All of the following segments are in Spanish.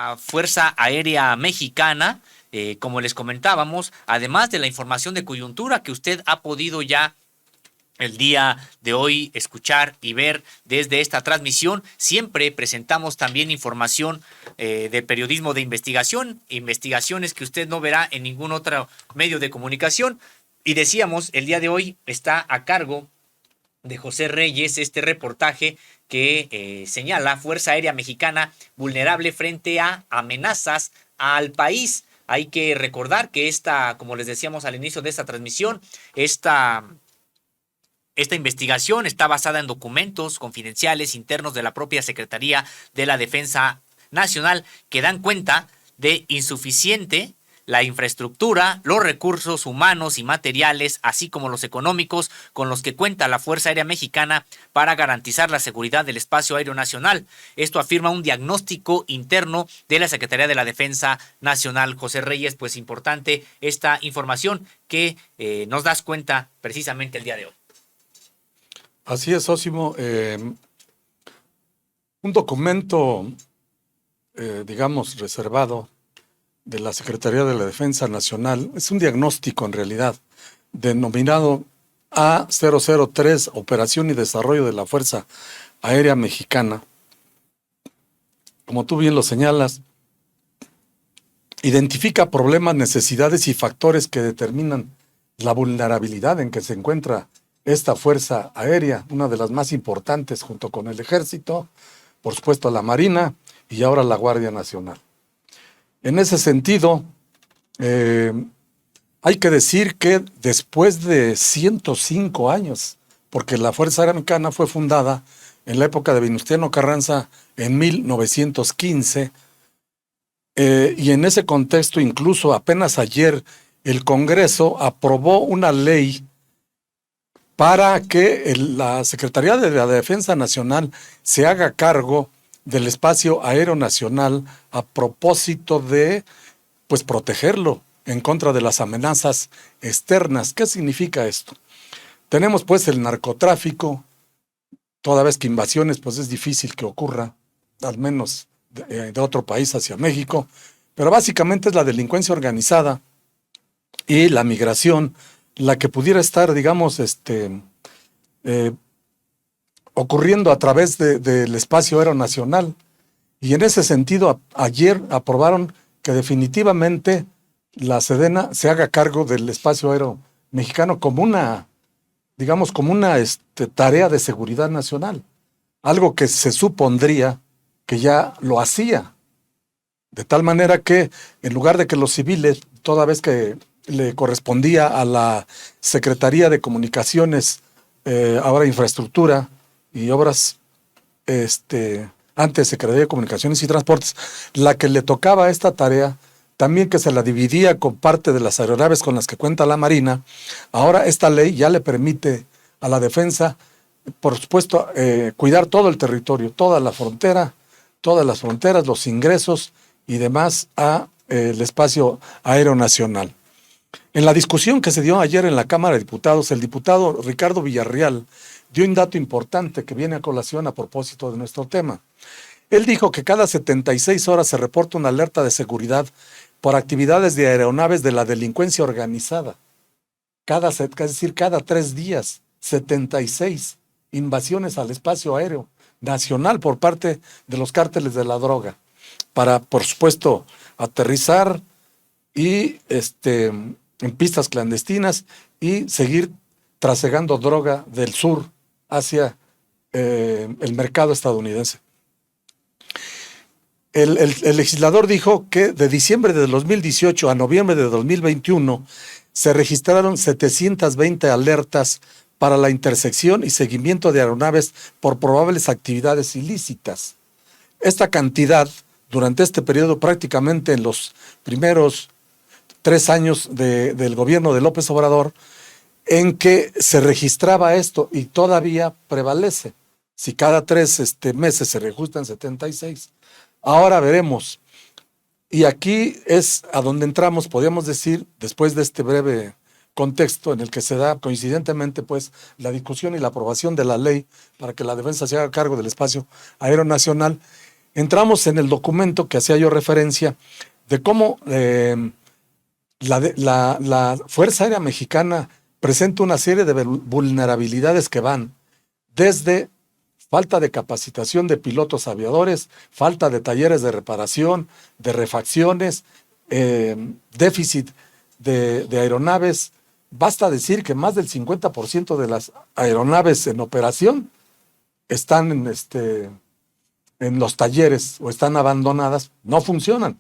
la Fuerza Aérea Mexicana, como les comentábamos, además de la información de coyuntura que usted ha podido ya el día de hoy escuchar y ver desde esta transmisión, siempre presentamos también información de periodismo de investigación, investigaciones que usted no verá en ningún otro medio de comunicación. Y decíamos, el día de hoy está a cargo de José Reyes este reportaje que señala Fuerza Aérea Mexicana vulnerable frente a amenazas al país. Hay que recordar que como les decíamos al inicio de esta transmisión, esta investigación está basada en documentos confidenciales internos de la propia Secretaría de la Defensa Nacional que dan cuenta de insuficiente la infraestructura, los recursos humanos y materiales, así como los económicos con los que cuenta la Fuerza Aérea Mexicana para garantizar la seguridad del espacio aéreo nacional. Esto afirma un diagnóstico interno de la Secretaría de la Defensa Nacional. José Reyes, pues importante esta información que nos das cuenta precisamente el día de hoy. Así es, Sósimo. Un documento, digamos, reservado de la Secretaría de la Defensa Nacional, es un diagnóstico en realidad, denominado A003, Operación y Desarrollo de la Fuerza Aérea Mexicana. Como tú bien lo señalas, identifica problemas, necesidades y factores que determinan la vulnerabilidad en que se encuentra esta Fuerza Aérea, una de las más importantes junto con el Ejército, por supuesto la Marina y ahora la Guardia Nacional. En ese sentido, hay que decir que después de 105 años, porque la Fuerza Aérea Mexicana fue fundada en la época de Venustiano Carranza en 1915, y en ese contexto incluso apenas ayer el Congreso aprobó una ley para que la Secretaría de la Defensa Nacional se haga cargo del espacio aéreo nacional a propósito de, pues, protegerlo en contra de las amenazas externas. ¿Qué significa esto? Tenemos pues el narcotráfico, toda vez que invasiones pues es difícil que ocurra, al menos de otro país hacia México, pero básicamente es la delincuencia organizada y la migración la que pudiera estar, digamos, ocurriendo a través del espacio aéreo nacional. Y en ese sentido, ayer aprobaron que definitivamente la Sedena se haga cargo del espacio aéreo mexicano como una, digamos, como una tarea de seguridad nacional. Algo que se supondría que ya lo hacía. De tal manera que, en lugar de que los civiles, toda vez que le correspondía a la Secretaría de Comunicaciones, ahora Infraestructura y Obras, antes Secretaría de Comunicaciones y Transportes, la que le tocaba esta tarea, también que se la dividía con parte de las aeronaves con las que cuenta la Marina, ahora esta ley ya le permite a la defensa, por supuesto, cuidar todo el territorio, toda la frontera, todas las fronteras, los ingresos y demás a el espacio aéreo nacional. En la discusión que se dio ayer en la Cámara de Diputados, el diputado Ricardo Villarreal dio un dato importante que viene a colación a propósito de nuestro tema. Él dijo que cada 76 horas se reporta una alerta de seguridad por actividades de aeronaves de la delincuencia organizada. Es decir, cada 3 días, 76 invasiones al espacio aéreo nacional por parte de los cárteles de la droga, para, por supuesto, aterrizar y en pistas clandestinas y seguir trasegando droga del sur hacia el mercado estadounidense. El legislador dijo que de diciembre de 2018 a noviembre de 2021 se registraron 720 alertas para la intersección y seguimiento de aeronaves por probables actividades ilícitas. Esta cantidad, durante este periodo, prácticamente en los primeros 3 años del gobierno de López Obrador, en que se registraba esto y todavía prevalece. Si cada 3 meses se reajustan 76. Ahora veremos. Y aquí es a donde entramos, podríamos decir, después de este breve contexto en el que se da coincidentemente pues la discusión y la aprobación de la ley para que la defensa se haga cargo del espacio aéreo nacional, entramos en el documento que hacía yo referencia de cómo la Fuerza Aérea Mexicana presenta una serie de vulnerabilidades que van desde falta de capacitación de pilotos aviadores, falta de talleres de reparación, de refacciones, déficit de aeronaves. Basta decir que más del 50% de las aeronaves en operación están en los talleres o están abandonadas, no funcionan.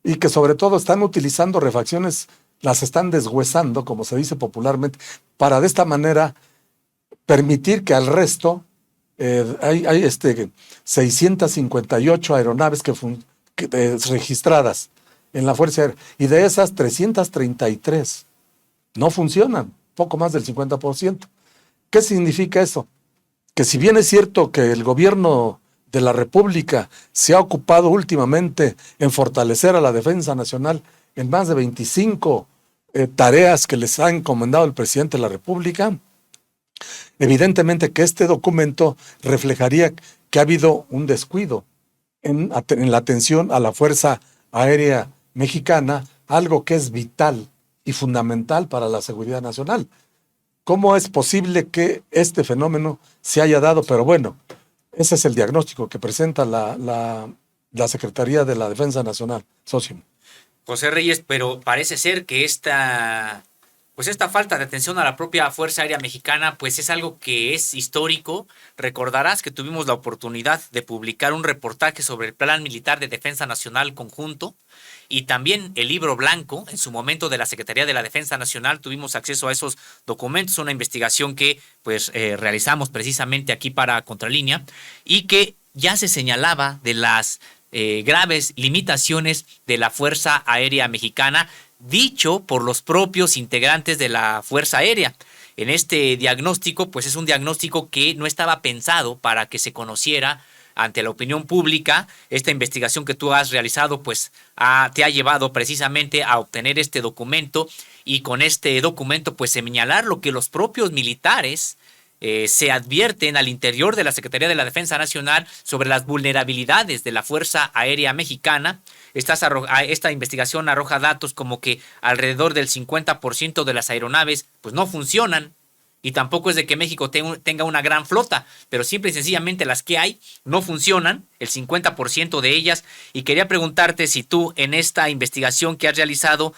Y que sobre todo están utilizando refacciones, las están deshuesando, como se dice popularmente, para de esta manera permitir que al resto, hay 658 aeronaves registradas en la Fuerza Aérea, y de esas 333 no funcionan, poco más del 50%. ¿Qué significa eso? Que si bien es cierto que el gobierno de la República se ha ocupado últimamente en fortalecer a la defensa nacional en más de 25 tareas que les ha encomendado el presidente de la República, evidentemente que este documento reflejaría que ha habido un descuido en la atención a la Fuerza Aérea Mexicana, algo que es vital y fundamental para la seguridad nacional. ¿Cómo es posible que este fenómeno se haya dado? Pero bueno, ese es el diagnóstico que presenta la Secretaría de la Defensa Nacional, Sósimo. José Reyes, pero parece ser que esta falta de atención a la propia Fuerza Aérea Mexicana, pues es algo que es histórico. Recordarás que tuvimos la oportunidad de publicar un reportaje sobre el Plan Militar de Defensa Nacional Conjunto y también el libro blanco, en su momento, de la Secretaría de la Defensa Nacional. Tuvimos acceso a esos documentos, una investigación que pues realizamos precisamente aquí para Contralínea, y que ya se señalaba de las graves limitaciones de la Fuerza Aérea Mexicana, dicho por los propios integrantes de la Fuerza Aérea. En este diagnóstico, pues es un diagnóstico que no estaba pensado para que se conociera ante la opinión pública. Esta investigación que tú has realizado, pues te ha llevado precisamente a obtener este documento, y con este documento, pues señalar lo que los propios militares se advierten al interior de la Secretaría de la Defensa Nacional sobre las vulnerabilidades de la Fuerza Aérea Mexicana. Esta investigación arroja datos como que alrededor del 50% de las aeronaves pues no funcionan, y tampoco es de que México tenga una gran flota, pero simple y sencillamente las que hay no funcionan, el 50% de ellas. Y quería preguntarte si tú, en esta investigación que has realizado,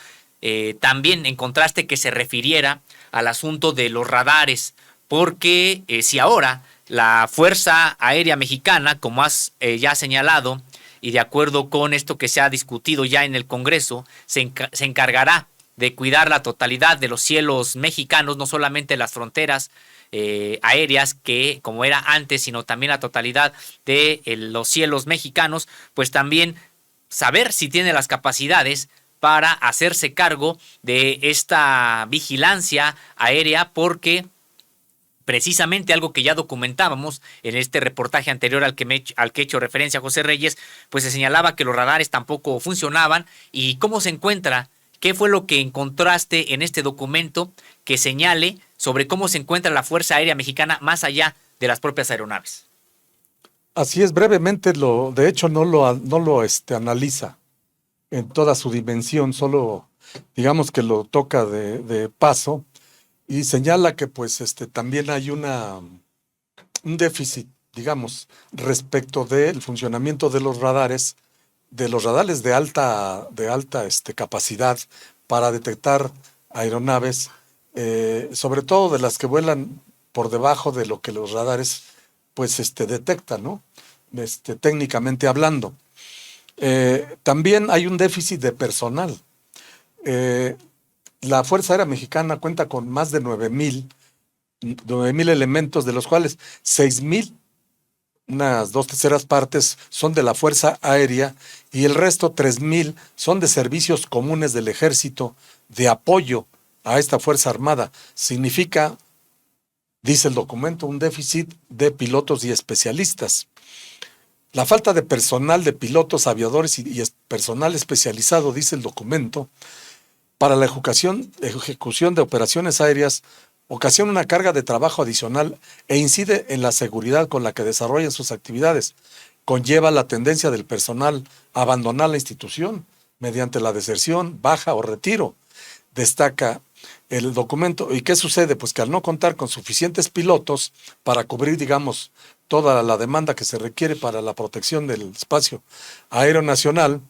también encontraste que se refiriera al asunto de los radares, porque si ahora la Fuerza Aérea Mexicana, como has ya señalado, y de acuerdo con esto que se ha discutido ya en el Congreso, se encargará de cuidar la totalidad de los cielos mexicanos, no solamente las fronteras aéreas, que como era antes, sino también la totalidad de los cielos mexicanos, pues también saber si tiene las capacidades para hacerse cargo de esta vigilancia aérea, porque precisamente algo que ya documentábamos en este reportaje anterior al que he hecho referencia, José Reyes, pues se señalaba que los radares tampoco funcionaban. ¿Y cómo se encuentra? ¿Qué fue lo que encontraste en este documento que señale sobre cómo se encuentra la Fuerza Aérea Mexicana más allá de las propias aeronaves? Así es, brevemente, de hecho no lo analiza en toda su dimensión, solo digamos que lo toca de paso, y señala que pues también hay un déficit, digamos, respecto del funcionamiento de los radares de alta capacidad para detectar aeronaves, sobre todo de las que vuelan por debajo de lo que los radares pues detectan, ¿no? Técnicamente hablando. También hay un déficit de personal. La Fuerza Aérea Mexicana cuenta con más de 9,000 elementos, de los cuales 6,000, unas 2/3 partes, son de la Fuerza Aérea, y el resto, 3,000, son de servicios comunes del Ejército de apoyo a esta Fuerza Armada. Significa, dice el documento, un déficit de pilotos y especialistas. La falta de personal, de pilotos, aviadores y personal especializado, dice el documento, para la ejecución de operaciones aéreas, ocasiona una carga de trabajo adicional e incide en la seguridad con la que desarrollan sus actividades. conlleva la tendencia del personal a abandonar la institución mediante la deserción, baja o retiro. Destaca el documento. ¿Y qué sucede? Pues que al no contar con suficientes pilotos para cubrir, digamos, toda la demanda que se requiere para la protección del espacio aéreo nacional,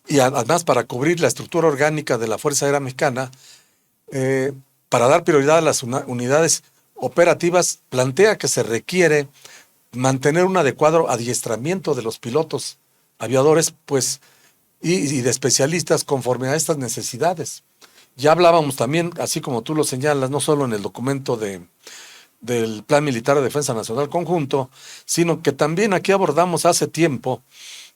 y además para cubrir la estructura orgánica de la Fuerza Aérea Mexicana, para dar prioridad a las unidades operativas, plantea que se requiere mantener un adecuado adiestramiento de los pilotos aviadores, pues, y de especialistas conforme a estas necesidades. Ya hablábamos también, así como tú lo señalas, no solo en el documento del Plan Militar de Defensa Nacional Conjunto, sino que también aquí abordamos hace tiempo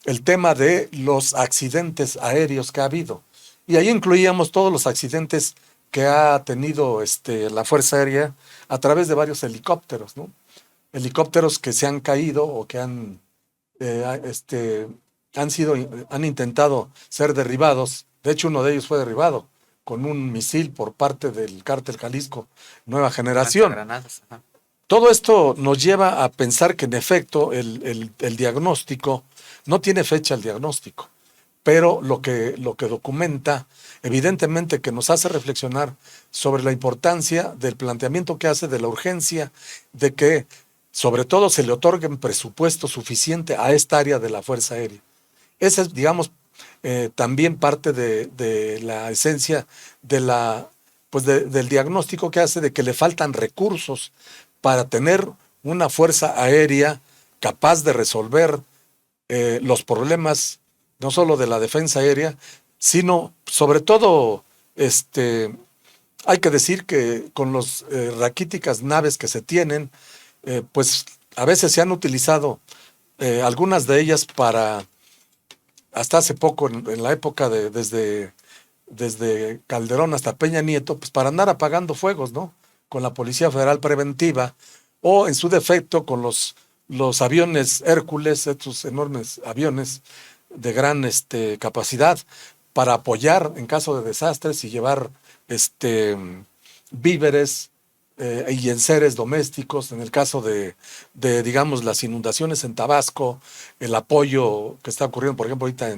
el tema de los accidentes aéreos que ha habido. Y ahí incluíamos todos los accidentes que ha tenido la Fuerza Aérea a través de varios helicópteros, ¿no? Helicópteros que se han caído o que han intentado ser derribados. De hecho, uno de ellos fue derribado con un misil por parte del Cártel Jalisco Nueva Generación. Granadas, ajá. Todo esto nos lleva a pensar que en efecto el diagnóstico, no tiene fecha el diagnóstico, pero lo que documenta, evidentemente que nos hace reflexionar sobre la importancia del planteamiento que hace de la urgencia de que sobre todo se le otorgue un presupuesto suficiente a esta área de la Fuerza Aérea. Esa es, digamos, también parte de la esencia del diagnóstico que hace de que le faltan recursos para tener una fuerza aérea capaz de resolver los problemas no solo de la defensa aérea, sino sobre todo, hay que decir que con las raquíticas naves que se tienen, pues a veces se han utilizado algunas de ellas para, hasta hace poco, en la época desde Calderón hasta Peña Nieto, pues para andar apagando fuegos, ¿no? Con la Policía Federal Preventiva, o en su defecto con los aviones Hércules, estos enormes aviones de gran capacidad para apoyar en caso de desastres y llevar víveres y enseres domésticos. En el caso de, digamos, las inundaciones en Tabasco, el apoyo que está ocurriendo, por ejemplo, ahorita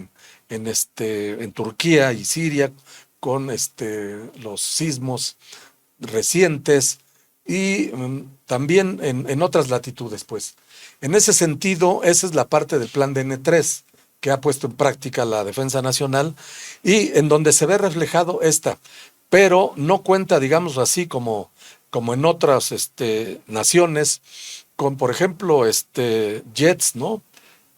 en Turquía y Siria, con los sismos recientes, y también en otras latitudes, pues. En ese sentido, esa es la parte del plan DN3 que ha puesto en práctica la Defensa Nacional y en donde se ve reflejado pero no cuenta, digamos así, como en otras naciones, con, por ejemplo, jets, ¿no?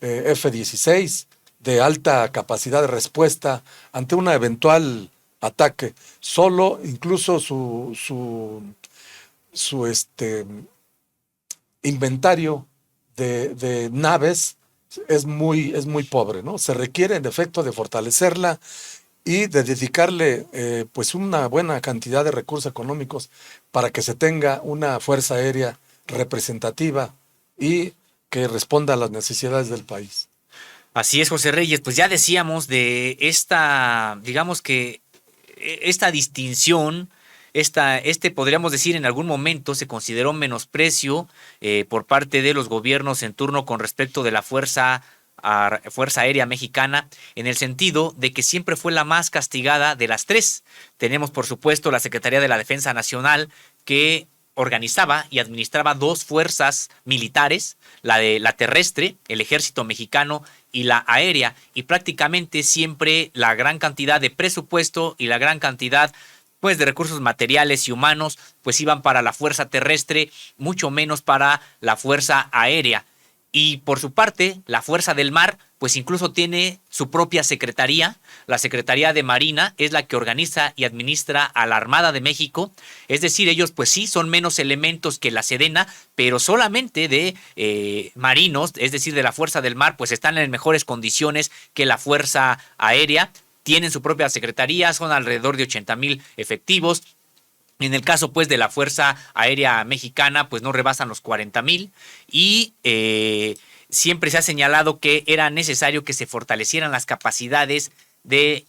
F-16, de alta capacidad de respuesta ante un eventual ataque. Solo, incluso su inventario de naves es muy pobre, ¿no? Se requiere, en efecto, de fortalecerla y de dedicarle pues una buena cantidad de recursos económicos para que se tenga una fuerza aérea representativa y que responda a las necesidades del país. Así es, José Reyes. Pues ya decíamos de esta, digamos que esta distinción, podríamos decir, en algún momento se consideró menosprecio por parte de los gobiernos en turno con respecto de la Fuerza Aérea Mexicana, en el sentido de que siempre fue la más castigada de las tres. Tenemos, por supuesto, la Secretaría de la Defensa Nacional, que organizaba y administraba dos fuerzas militares, la terrestre, el Ejército Mexicano, y la aérea, y prácticamente siempre la gran cantidad de presupuesto y la gran cantidad pues de recursos materiales y humanos pues iban para la fuerza terrestre, mucho menos para la fuerza aérea. Y por su parte, la Fuerza del Mar, pues incluso tiene su propia secretaría. La Secretaría de Marina es la que organiza y administra a la Armada de México. Es decir, ellos pues sí son menos elementos que la Sedena, pero solamente de marinos, es decir, de la Fuerza del Mar, pues están en mejores condiciones que la Fuerza Aérea. Tienen su propia secretaría, son alrededor de 80,000 efectivos. En el caso, pues, de la Fuerza Aérea Mexicana, pues no rebasan los 40,000 y siempre se ha señalado que era necesario que se fortalecieran las capacidades de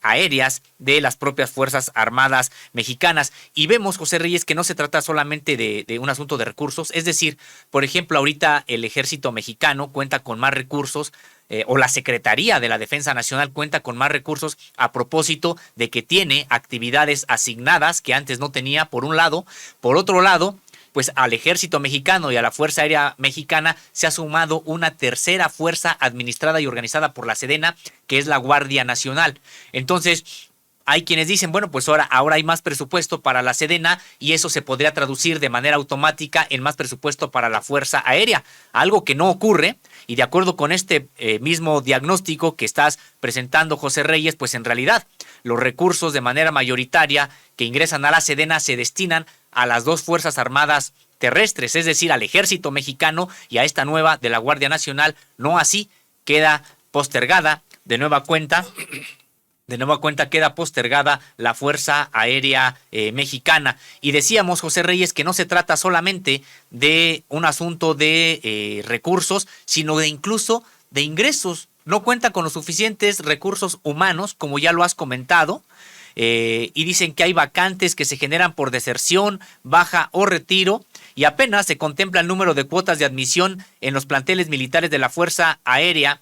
aéreas de las propias Fuerzas Armadas mexicanas. Y vemos, José Reyes, que no se trata solamente de un asunto de recursos, es decir, por ejemplo, ahorita el Ejército Mexicano cuenta con más recursos, o la Secretaría de la Defensa Nacional cuenta con más recursos a propósito de que tiene actividades asignadas que antes no tenía, por un lado. Por otro lado, pues al Ejército Mexicano y a la Fuerza Aérea Mexicana se ha sumado una tercera fuerza administrada y organizada por la Sedena, que es la Guardia Nacional. Entonces, hay quienes dicen, bueno, pues ahora hay más presupuesto para la Sedena y eso se podría traducir de manera automática en más presupuesto para la Fuerza Aérea, algo que no ocurre. Y de acuerdo con este mismo diagnóstico que estás presentando, José Reyes, pues en realidad los recursos de manera mayoritaria que ingresan a la Sedena se destinan a las dos Fuerzas Armadas terrestres, es decir, al Ejército Mexicano y a esta nueva de la Guardia Nacional. No así, queda postergada de nueva cuenta. De nueva cuenta queda postergada la Fuerza Aérea Mexicana. Y decíamos, José Reyes, que no se trata solamente de un asunto de recursos, sino de incluso de ingresos. No cuenta con los suficientes recursos humanos, como ya lo has comentado, y dicen que hay vacantes que se generan por deserción, baja o retiro, y apenas se contempla el número de cuotas de admisión en los planteles militares de la Fuerza Aérea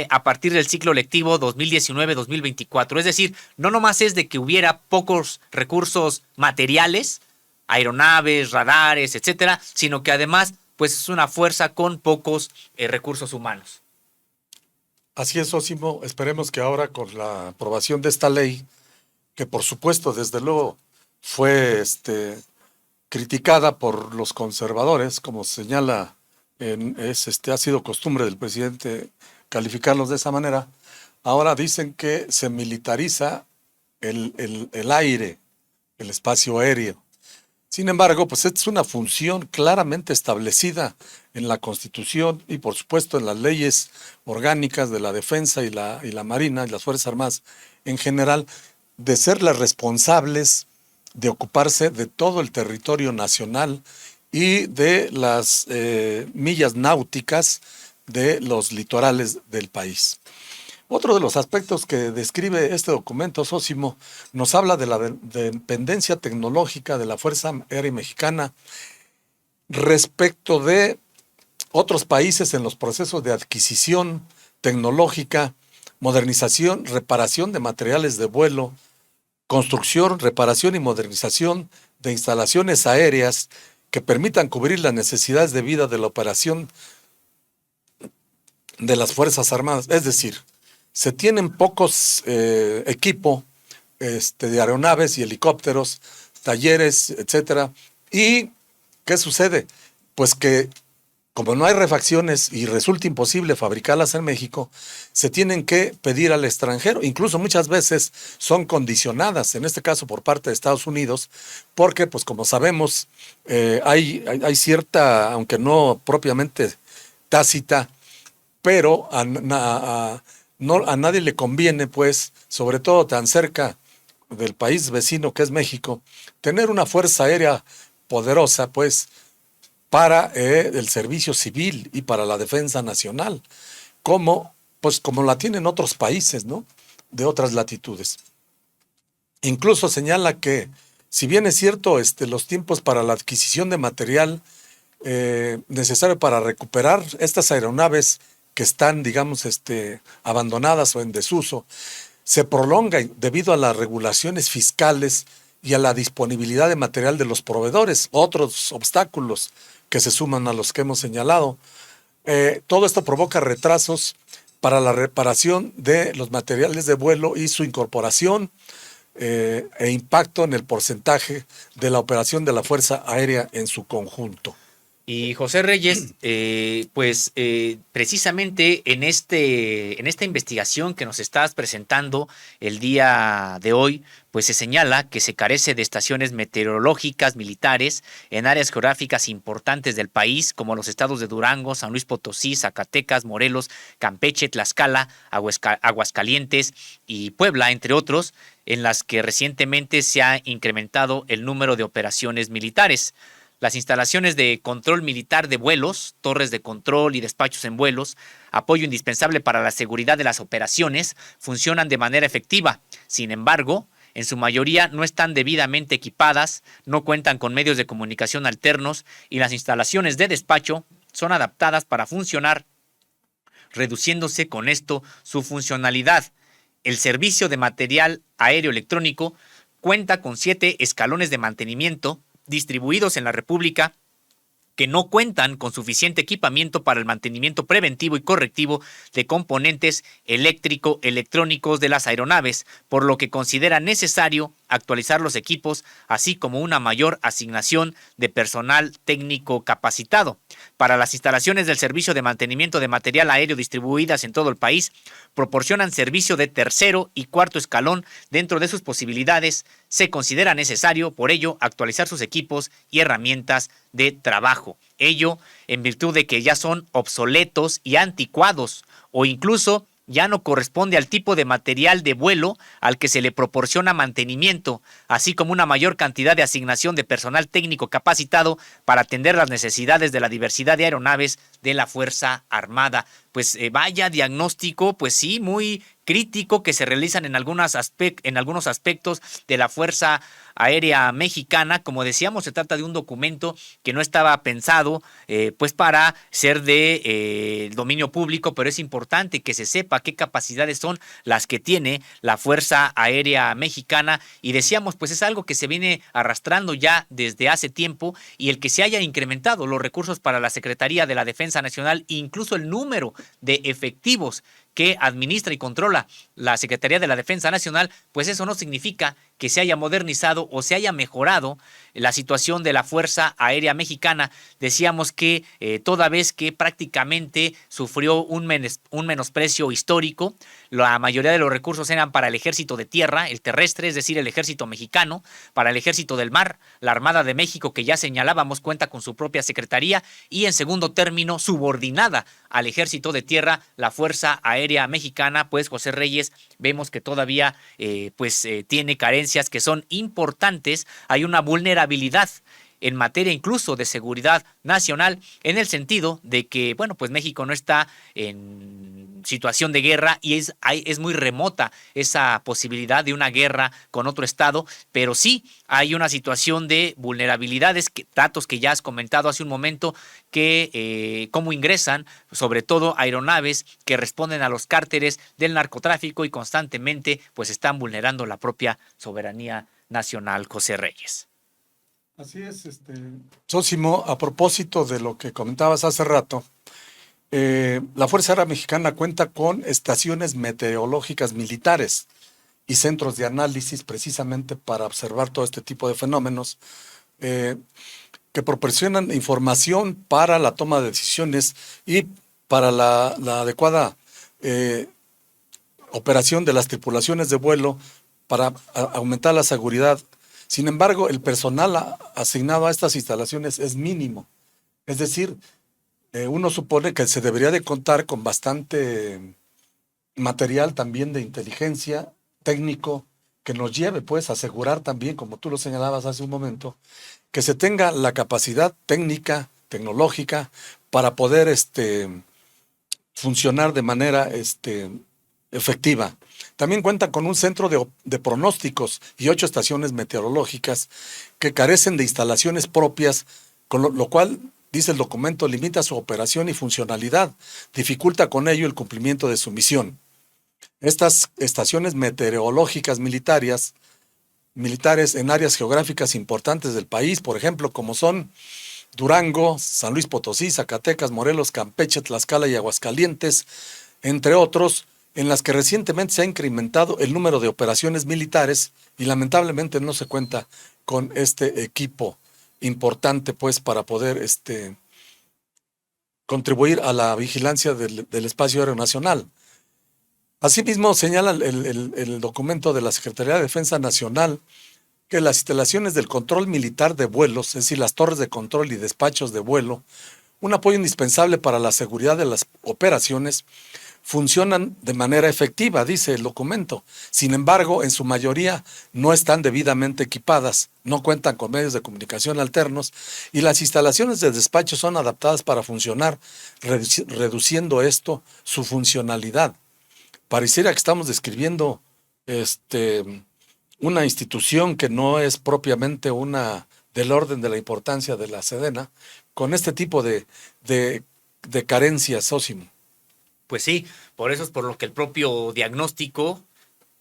a partir del ciclo lectivo 2019-2024. Es decir, no nomás es de que hubiera pocos recursos materiales, aeronaves, radares, etcétera, sino que además pues es una fuerza con pocos recursos humanos. Así es, Osimo. Esperemos que ahora con la aprobación de esta ley, que por supuesto, desde luego, fue criticada por los conservadores, como señala, ha sido costumbre del presidente calificarlos de esa manera. Ahora dicen que se militariza el aire, el espacio aéreo. Sin embargo, pues esta es una función claramente establecida en la Constitución y por supuesto en las leyes orgánicas de la defensa y la Marina y las Fuerzas Armadas en general, de ser las responsables de ocuparse de todo el territorio nacional y de las millas náuticas de los litorales del país. Otro de los aspectos que describe este documento, Sósimo, nos habla de la dependencia tecnológica de la Fuerza Aérea Mexicana respecto de otros países en los procesos de adquisición tecnológica, modernización, reparación de materiales de vuelo, construcción, reparación y modernización de instalaciones aéreas que permitan cubrir las necesidades de vida de la operación de las Fuerzas Armadas. Es decir, se tienen pocos equipo de aeronaves y helicópteros, talleres, etcétera. ¿Y qué sucede? Pues que como no hay refacciones y resulta imposible fabricarlas en México, se tienen que pedir al extranjero. Incluso muchas veces son condicionadas, en este caso por parte de Estados Unidos, porque, pues como sabemos, hay cierta, aunque no propiamente tácita, pero a nadie le conviene, pues, sobre todo tan cerca del país vecino que es México, tener una fuerza aérea poderosa, pues, para el servicio civil y para la defensa nacional, como la tienen otros países, ¿no? De otras latitudes. Incluso señala que, si bien es cierto, los tiempos para la adquisición de material necesario para recuperar estas aeronaves que están, digamos, abandonadas o en desuso, se prolonga debido a las regulaciones fiscales y a la disponibilidad de material de los proveedores, otros obstáculos que se suman a los que hemos señalado. Todo esto provoca retrasos para la reparación de los materiales de vuelo y su incorporación e impacto en el porcentaje de la operación de la Fuerza Aérea en su conjunto. Y José Reyes, precisamente en esta investigación que nos estás presentando el día de hoy, pues se señala que se carece de estaciones meteorológicas militares en áreas geográficas importantes del país, como los estados de Durango, San Luis Potosí, Zacatecas, Morelos, Campeche, Tlaxcala, Aguascalientes y Puebla, entre otros, en las que recientemente se ha incrementado el número de operaciones militares. Las instalaciones de control militar de vuelos, torres de control y despachos en vuelos, apoyo indispensable para la seguridad de las operaciones, funcionan de manera efectiva. Sin embargo, en su mayoría no están debidamente equipadas, no cuentan con medios de comunicación alternos y las instalaciones de despacho son adaptadas para funcionar, reduciéndose con esto su funcionalidad. El servicio de material aéreo electrónico cuenta con 7 escalones de mantenimiento distribuidos en la República que no cuentan con suficiente equipamiento para el mantenimiento preventivo y correctivo de componentes eléctrico-electrónicos de las aeronaves, por lo que considera necesario actualizar los equipos, así como una mayor asignación de personal técnico capacitado. Para las instalaciones del servicio de mantenimiento de material aéreo distribuidas en todo el país, proporcionan servicio de tercero y cuarto escalón dentro de sus posibilidades. Se considera necesario, por ello, actualizar sus equipos y herramientas de trabajo. Ello en virtud de que ya son obsoletos y anticuados, o incluso ya no corresponde al tipo de material de vuelo al que se le proporciona mantenimiento, así como una mayor cantidad de asignación de personal técnico capacitado para atender las necesidades de la diversidad de aeronaves de la Fuerza Armada. Pues vaya diagnóstico, pues sí, muy crítico que se realizan en algunos aspectos de la Fuerza Aérea Mexicana. Como decíamos, se trata de un documento que no estaba pensado pues para ser de dominio público, pero es importante que se sepa qué capacidades son las que tiene la Fuerza Aérea Mexicana, y decíamos, pues es algo que se viene arrastrando ya desde hace tiempo, y el que se haya incrementado los recursos para la Secretaría de la Defensa Nacional, incluso el número de efectivos que administra y controla la Secretaría de la Defensa Nacional, pues eso no significa que se haya modernizado o se haya mejorado la situación de la Fuerza Aérea Mexicana. Decíamos que toda vez que prácticamente sufrió un menosprecio histórico, la mayoría de los recursos eran para el ejército de tierra, el terrestre, es decir, el ejército mexicano, para el ejército del mar, la Armada de México, que ya señalábamos cuenta con su propia secretaría, y en segundo término, subordinada al ejército de tierra, la Fuerza Aérea Mexicana. Pues José Reyes, vemos que todavía tiene carencias que son importantes. Hay una vulnerabilidad en materia incluso de seguridad nacional, en el sentido de que, bueno, pues México no está en situación de guerra y es muy remota esa posibilidad de una guerra con otro estado, pero sí hay una situación de vulnerabilidades, datos que ya has comentado hace un momento, que cómo ingresan, sobre todo aeronaves que responden a los cárteles del narcotráfico y constantemente pues están vulnerando la propia soberanía nacional. José Reyes. Así es, Sósimo, a propósito de lo que comentabas hace rato, la Fuerza Aérea Mexicana cuenta con estaciones meteorológicas militares y centros de análisis precisamente para observar todo este tipo de fenómenos que proporcionan información para la toma de decisiones y para la adecuada operación de las tripulaciones de vuelo para aumentar la seguridad. Sin embargo, el personal asignado a estas instalaciones es mínimo. Es decir, uno supone que se debería de contar con bastante material también de inteligencia técnico que nos lleve pues a asegurar también, como tú lo señalabas hace un momento, que se tenga la capacidad técnica, tecnológica para poder funcionar de manera efectiva. También cuenta con un centro de pronósticos y 8 estaciones meteorológicas que carecen de instalaciones propias, con lo cual, dice el documento, limita su operación y funcionalidad, dificulta con ello el cumplimiento de su misión. Estas estaciones meteorológicas militares en áreas geográficas importantes del país, por ejemplo, como son Durango, San Luis Potosí, Zacatecas, Morelos, Campeche, Tlaxcala y Aguascalientes, entre otros, en las que recientemente se ha incrementado el número de operaciones militares y lamentablemente no se cuenta con este equipo importante pues para poder contribuir a la vigilancia del espacio aéreo nacional. Asimismo, señala el documento de la Secretaría de Defensa Nacional que las instalaciones del control militar de vuelos, es decir, las torres de control y despachos de vuelo, un apoyo indispensable para la seguridad de las operaciones, funcionan de manera efectiva, dice el documento. Sin embargo, en su mayoría no están debidamente equipadas, no cuentan con medios de comunicación alternos y las instalaciones de despacho son adaptadas para funcionar, reduciendo esto su funcionalidad. Pareciera que estamos describiendo una institución que no es propiamente una del orden de la importancia de la Sedena, con este tipo de carencias, Sósimo. Pues sí, por eso es por lo que el propio diagnóstico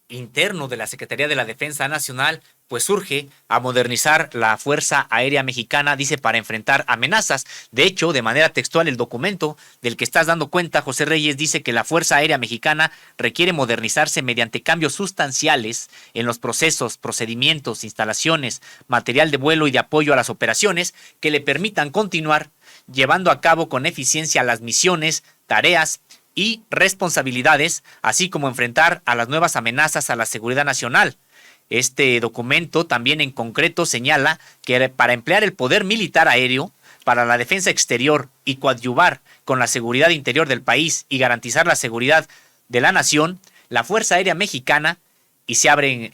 interno de la Secretaría de la Defensa Nacional pues surge a modernizar la Fuerza Aérea Mexicana, dice, para enfrentar amenazas. De hecho, de manera textual, el documento del que estás dando cuenta, José Reyes, dice que la Fuerza Aérea Mexicana requiere modernizarse mediante cambios sustanciales en los procesos, procedimientos, instalaciones, material de vuelo y de apoyo a las operaciones que le permitan continuar llevando a cabo con eficiencia las misiones, tareas y responsabilidades, así como enfrentar a las nuevas amenazas a la seguridad nacional. Este documento también en concreto señala que para emplear el poder militar aéreo para la defensa exterior y coadyuvar con la seguridad interior del país y garantizar la seguridad de la nación, la Fuerza Aérea Mexicana, y se abren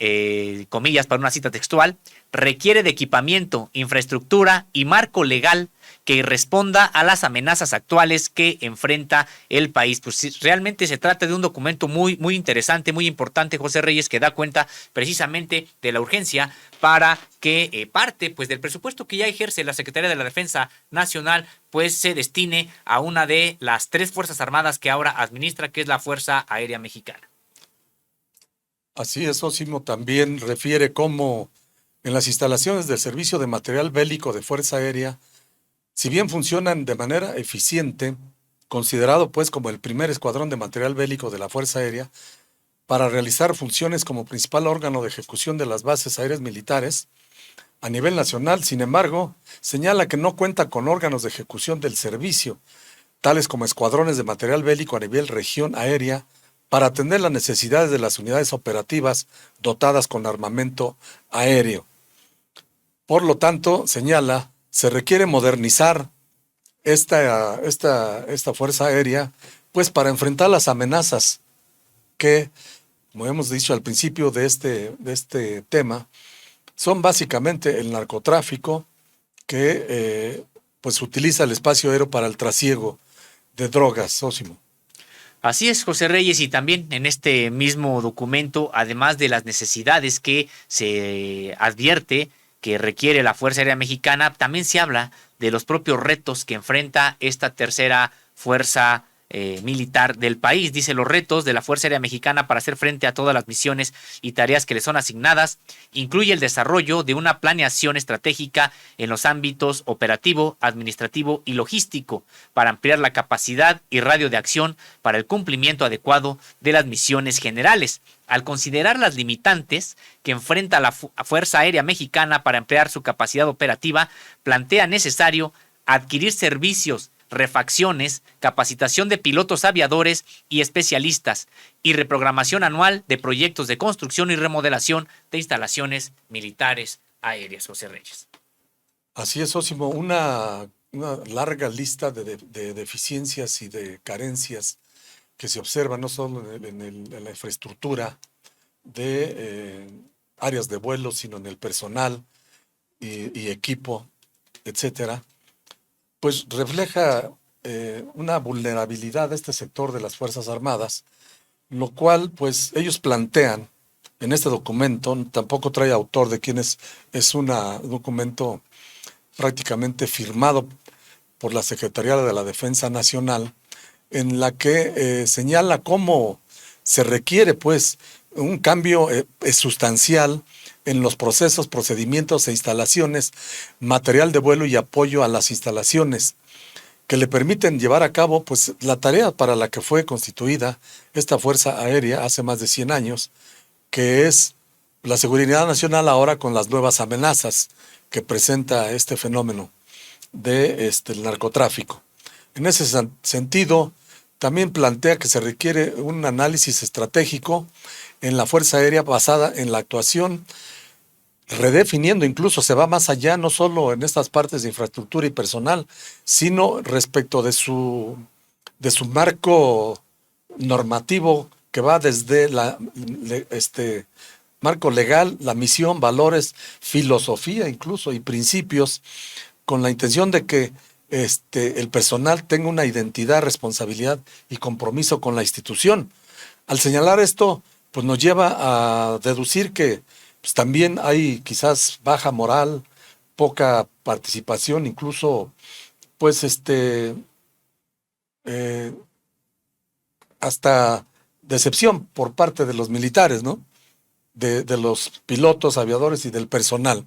comillas para una cita textual, requiere de equipamiento, infraestructura y marco legal que responda a las amenazas actuales que enfrenta el país. Pues realmente se trata de un documento muy, muy interesante, muy importante, José Reyes, que da cuenta precisamente de la urgencia para que parte pues del presupuesto que ya ejerce la Secretaría de la Defensa Nacional pues se destine a una de las 3 Fuerzas Armadas que ahora administra, que es la Fuerza Aérea Mexicana. Así es, Sósimo también refiere cómo en las instalaciones del Servicio de Material Bélico de Fuerza Aérea, si bien funcionan de manera eficiente, considerado pues como el primer escuadrón de material bélico de la Fuerza Aérea, para realizar funciones como principal órgano de ejecución de las bases aéreas militares, a nivel nacional, sin embargo, señala que no cuenta con órganos de ejecución del servicio, tales como escuadrones de material bélico a nivel región aérea, para atender las necesidades de las unidades operativas dotadas con armamento aéreo. Por lo tanto, señala, se requiere modernizar esta Fuerza Aérea, pues para enfrentar las amenazas que, como hemos dicho al principio de este tema, son básicamente el narcotráfico que pues utiliza el espacio aéreo para el trasiego de drogas, Sósimo. Así es, José Reyes, y también en este mismo documento, además de las necesidades que se advierte que requiere la Fuerza Aérea Mexicana, también se habla de los propios retos que enfrenta esta tercera fuerza militar del país. Dice: los retos de la Fuerza Aérea Mexicana para hacer frente a todas las misiones y tareas que le son asignadas incluye el desarrollo de una planeación estratégica en los ámbitos operativo, administrativo y logístico para ampliar la capacidad y radio de acción para el cumplimiento adecuado de las misiones generales. Al considerar las limitantes que enfrenta la Fuerza Aérea Mexicana para ampliar su capacidad operativa, plantea necesario adquirir servicios, refacciones, capacitación de pilotos aviadores y especialistas y reprogramación anual de proyectos de construcción y remodelación de instalaciones militares aéreas. José Reyes. Así es, Sósimo, una larga lista de deficiencias y de carencias que se observan no solo en la infraestructura de áreas de vuelo, sino en el personal y equipo, etcétera, pues refleja una vulnerabilidad de este sector de las Fuerzas Armadas, lo cual pues ellos plantean en este documento. Tampoco trae autor de quién es un documento prácticamente firmado por la Secretaría de la Defensa Nacional, en la que señala cómo se requiere pues un cambio sustancial en los procesos, procedimientos e instalaciones, material de vuelo y apoyo a las instalaciones, que le permiten llevar a cabo pues la tarea para la que fue constituida esta Fuerza Aérea hace más de 100 años, que es la seguridad nacional ahora con las nuevas amenazas que presenta este fenómeno de el narcotráfico. En ese sentido, también plantea que se requiere un análisis estratégico en la Fuerza Aérea basada en la actuación, redefiniendo, incluso se va más allá, no solo en estas partes de infraestructura y personal, sino respecto de su marco normativo que va desde marco legal, la misión, valores, filosofía incluso y principios, con la intención de que el personal tenga una identidad, responsabilidad y compromiso con la institución. Al señalar esto, pues nos lleva a deducir que pues, también hay quizás baja moral, poca participación, incluso pues eh, hasta decepción por parte de los militares, ¿no? De los pilotos, aviadores y del personal.